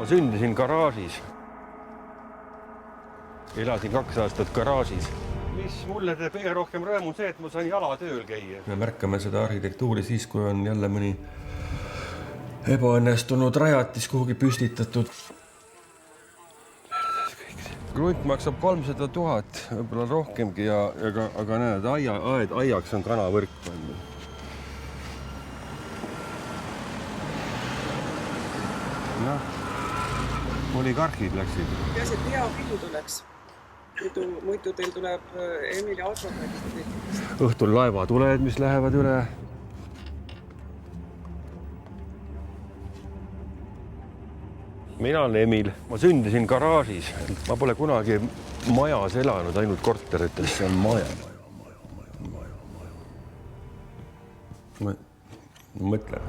Ma sündisin garaažis. Elasin 2 aastat garaažis. Mis mulle teeb kõige rohkem rõõmu see, et ma sain jalatööl käia. Me märkame seda arhitektuuri siis, kui on jälle mõni ebaõnnestunud rajatis kuhugi püstitatud. Krunt maksab 300 000, võib-olla rohkemgi, aga näed, aiaks on kanavõrk pandud. Noh, oligarhid läksid. Peaasi, et hea pidu tuleks. Muidu teil tuleb Emili advokaadist. Õhtul laevatuled, mis lähevad üle. Mina olen Emil. Ma sündisin garaažis. Ma pole kunagi majas elanud, ainult korterites. See on maja. Ma mõtlen.